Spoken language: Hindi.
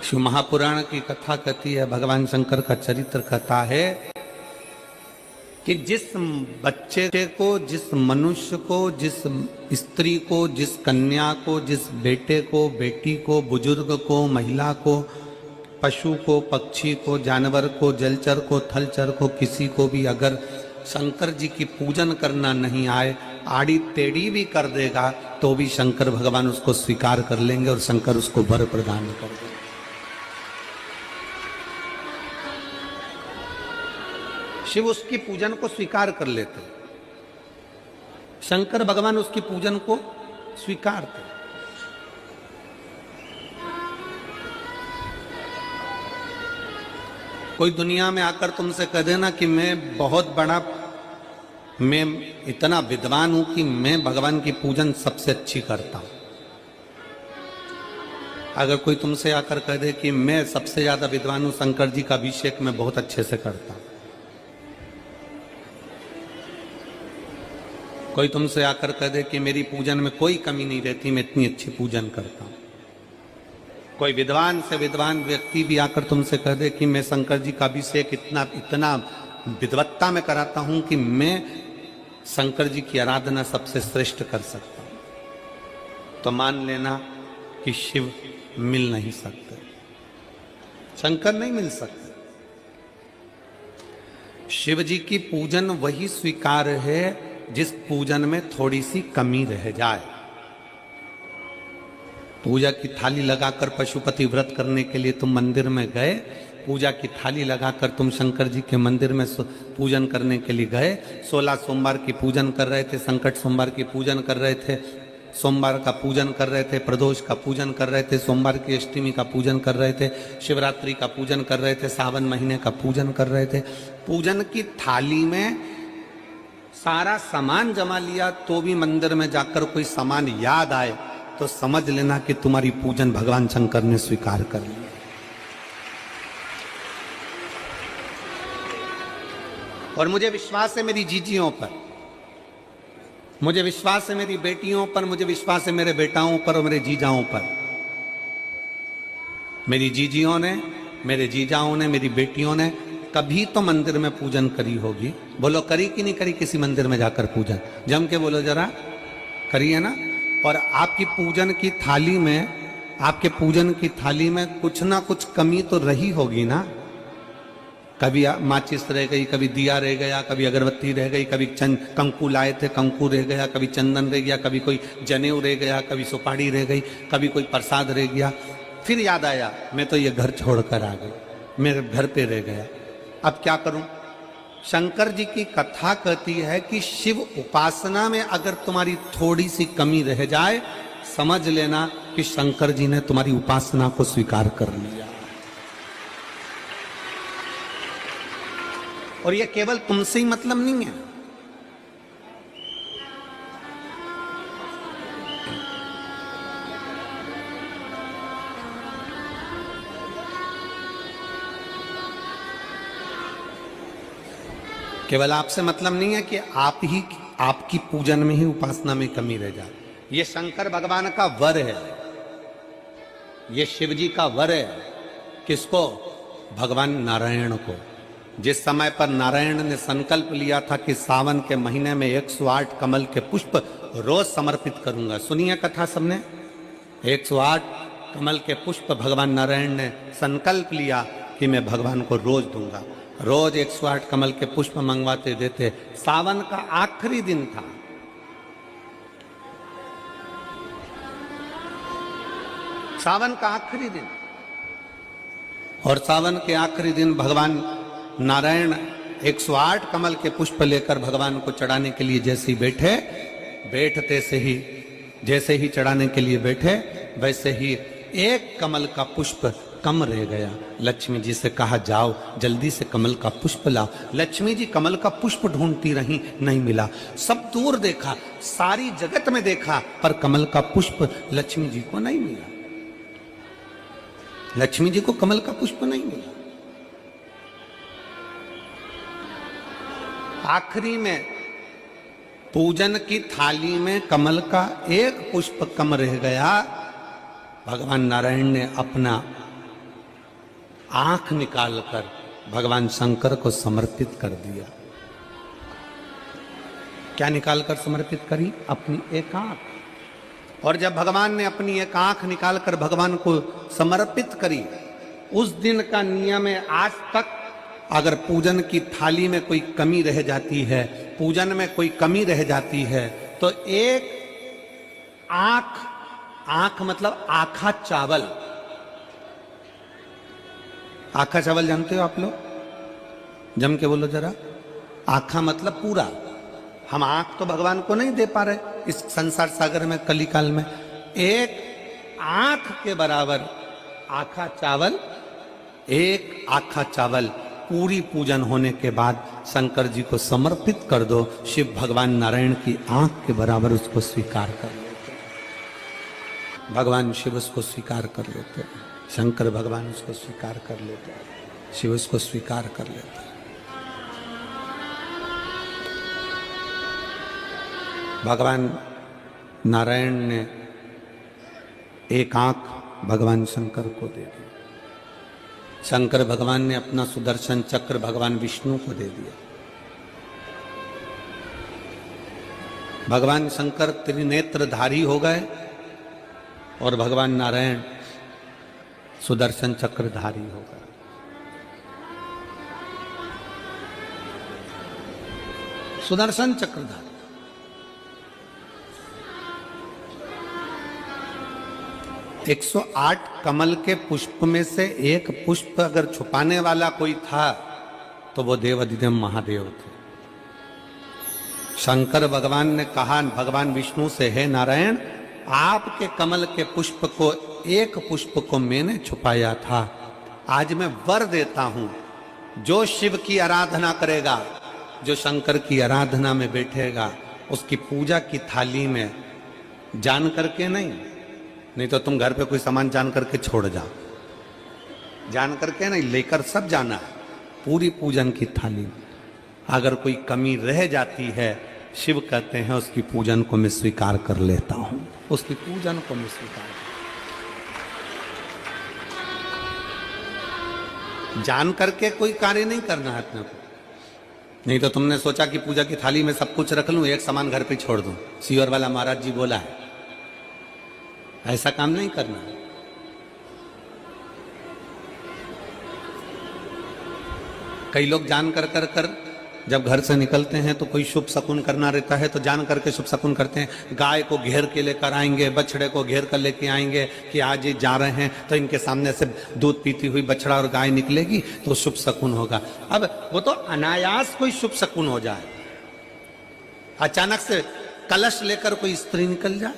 शिव महापुराण की कथा कहती है, भगवान शंकर का चरित्र कथा है कि जिस बच्चे को, जिस मनुष्य को, जिस स्त्री को, जिस कन्या को, जिस बेटे को, बेटी को, बुजुर्ग को, महिला को, पशु को, पक्षी को, जानवर को, जलचर को, थलचर को, किसी को भी अगर शंकर जी की पूजन करना नहीं आए, आड़ी टेढ़ी भी कर देगा तो भी शंकर भगवान उसको स्वीकार कर लेंगे और शंकर उसको वर प्रदान कर देंगे। शिव उसकी पूजन को स्वीकार कर लेते, शंकर भगवान उसकी पूजन को स्वीकारते। कोई दुनिया में आकर तुमसे कह देना कि मैं बहुत बड़ा, मैं इतना विद्वान हूं कि मैं भगवान की पूजन सबसे अच्छी करता हूं। अगर कोई तुमसे आकर कह दे कि मैं सबसे ज्यादा विद्वान हूं, शंकर जी का अभिषेक मैं बहुत अच्छे से करता हूं। कोई तुमसे आकर कह दे कि मेरी पूजन में कोई कमी नहीं रहती, मैं इतनी अच्छी पूजन करता हूं। कोई विद्वान से विद्वान व्यक्ति भी आकर तुमसे कह दे कि मैं शंकर जी का अभिषेक इतना विद्वत्ता में कराता हूं कि मैं शंकर जी की आराधना सबसे श्रेष्ठ कर सकता हूं, तो मान लेना कि शिव मिल नहीं सकते, शंकर नहीं मिल सकते। शिव जी की पूजन वही स्वीकार है जिस पूजन में थोड़ी सी कमी रह जाए। पूजा की थाली लगाकर पशुपति व्रत करने के लिए तुम मंदिर में गए, पूजा की थाली लगाकर तुम शंकर जी के मंदिर में पूजन करने के लिए गए, 16 सोमवार की पूजन कर रहे थे, संकट सोमवार की पूजन कर रहे थे, सोमवार का पूजन कर रहे थे, प्रदोष का पूजन कर रहे थे, सोमवार की अष्टमी का पूजन कर रहे थे, शिवरात्रि का पूजन कर रहे थे, सावन महीने का पूजन कर रहे थे। पूजन की थाली में सारा सामान जमा लिया तो भी मंदिर में जाकर कोई सामान याद आए तो समझ लेना कि तुम्हारी पूजन भगवान शंकर ने स्वीकार कर लिया। और मुझे विश्वास है मेरी जीजियों पर, मुझे विश्वास है मेरी बेटियों पर, मुझे विश्वास है मेरे बेटाओं पर और मेरे जीजाओं पर। मेरी जीजियों ने, मेरे जीजाओं ने, मेरी बेटियों ने कभी तो मंदिर में पूजन करी होगी। बोलो करी कि नहीं करी किसी मंदिर में जाकर पूजन? जम के बोलो जरा, करी है ना? और आपकी पूजन की थाली में, आपके पूजन की थाली में कुछ ना कुछ कमी तो रही होगी ना। कभी माचिस रह गई, कभी दिया रह गया, कभी अगरबत्ती रह गई, कभी कंकु लाए थे कंकु रह गया, कभी चंदन रह गया, कभी कोई जनेऊ रह गया, कभी सुपारी रह गई, कभी कोई प्रसाद रह गया। फिर याद आया मैं तो ये घर छोड़कर आ गई, मेरे घर पे रह गया, अब क्या करूं? शंकर जी की कथा कहती है कि शिव उपासना में अगर तुम्हारी थोड़ी सी कमी रह जाए, समझ लेना कि शंकर जी ने तुम्हारी उपासना को स्वीकार कर लिया। और यह केवल तुमसे ही मतलब नहीं है, केवल आपसे मतलब नहीं है कि आपकी पूजन में ही, उपासना में कमी रह जाए। ये शंकर भगवान का वर है, ये शिव जी का वर है। किसको? भगवान नारायण को। जिस समय पर नारायण ने संकल्प लिया था कि सावन के महीने में 108 कमल के पुष्प रोज समर्पित करूंगा। सुनिए कथा सबने, 108 कमल के पुष्प भगवान नारायण ने संकल्प लिया कि मैं भगवान को रोज दूंगा। रोज 108 कमल के पुष्प मंगवाते देते। सावन का आखिरी दिन था, सावन का आखिरी दिन, और सावन के आखिरी दिन भगवान नारायण 108 कमल के पुष्प लेकर भगवान को चढ़ाने के लिए जैसे ही बैठे, बैठते से ही जैसे ही चढ़ाने के लिए बैठे, वैसे ही एक कमल का पुष्प कम रह गया। लक्ष्मी जी से कहा जाओ जल्दी से कमल का पुष्प लाओ। लक्ष्मी जी कमल का पुष्प ढूंढती रही, नहीं मिला। सब दूर देखा, सारी जगत में देखा, पर कमल का पुष्प लक्ष्मी जी को नहीं मिला। लक्ष्मी जी को कमल का पुष्प नहीं मिला। आखिरी में पूजन की थाली में कमल का एक पुष्प कम रह गया। भगवान नारायण ने अपना आंख निकालकर भगवान शंकर को समर्पित कर दिया। क्या निकालकर समर्पित करी? अपनी एक आंख। और जब भगवान ने अपनी एक आंख निकालकर भगवान को समर्पित करी, उस दिन का नियम है आज तक अगर पूजन की थाली में कोई कमी रह जाती है, पूजन में कोई कमी रह जाती है, तो एक आंख मतलब आखा चावल। आखा चावल जानते हो आप लोग? जम के बोलो जरा। आखा मतलब पूरा। हम आंख तो भगवान को नहीं दे पा रहे इस संसार सागर में, कलिकाल में। एक आंख के बराबर आखा चावल, एक आखा चावल पूरी पूजन होने के बाद शंकर जी को समर्पित कर दो। शिव भगवान नारायण की आंख के बराबर उसको स्वीकार कर लेते। भगवान शिव उसको स्वीकार कर लेते, शंकर भगवान उसको स्वीकार कर लेते, शिव उसको स्वीकार कर लेते। भगवान नारायण ने एक आंख भगवान शंकर को दे दी। शंकर भगवान ने अपना सुदर्शन चक्र भगवान विष्णु को दे दिया। भगवान शंकर त्रिनेत्रधारी हो गए और भगवान नारायण सुदर्शन चक्रधारी हो गए। सुदर्शन चक्रधारी 108 कमल के पुष्प में से एक पुष्प अगर छुपाने वाला कोई था तो वो देवाधिदेव महादेव थे। शंकर भगवान ने कहा भगवान विष्णु से, हे नारायण, आपके कमल के पुष्प को, एक पुष्प को मैंने छुपाया था। आज मैं वर देता हूं, जो शिव की आराधना करेगा, जो शंकर की आराधना में बैठेगा, उसकी पूजा की थाली में जान करके नहीं तो तुम घर पे कोई सामान जान करके छोड़ जाओ, जान करके नहीं, लेकर सब जाना है। पूरी पूजन की थाली में अगर कोई कमी रह जाती है, शिव कहते हैं उसकी पूजन को मैं स्वीकार कर लेता हूं, उसकी पूजन को मैं स्वीकार जान करके कोई कार्य नहीं करना है अपने को। नहीं तो तुमने सोचा कि पूजा की थाली में सब कुछ रख लूं, एक सामान घर पे छोड़ दूं। सीवर वाला महाराज जी बोला है, ऐसा काम नहीं करना है। कई लोग जान कर जब घर से निकलते हैं तो कोई शुभ शकुन करना रहता है तो जान करके शुभ शकुन करते हैं। गाय को घेर के लेकर आएंगे, बछड़े को घेर कर लेके आएंगे कि आज ये जा रहे हैं तो इनके सामने से दूध पीती हुई बछड़ा और गाय निकलेगी तो शुभ शकुन होगा। अब वो तो अनायास कोई शुभ शकुन हो जाए, अचानक से कलश लेकर कोई स्त्री निकल जाए,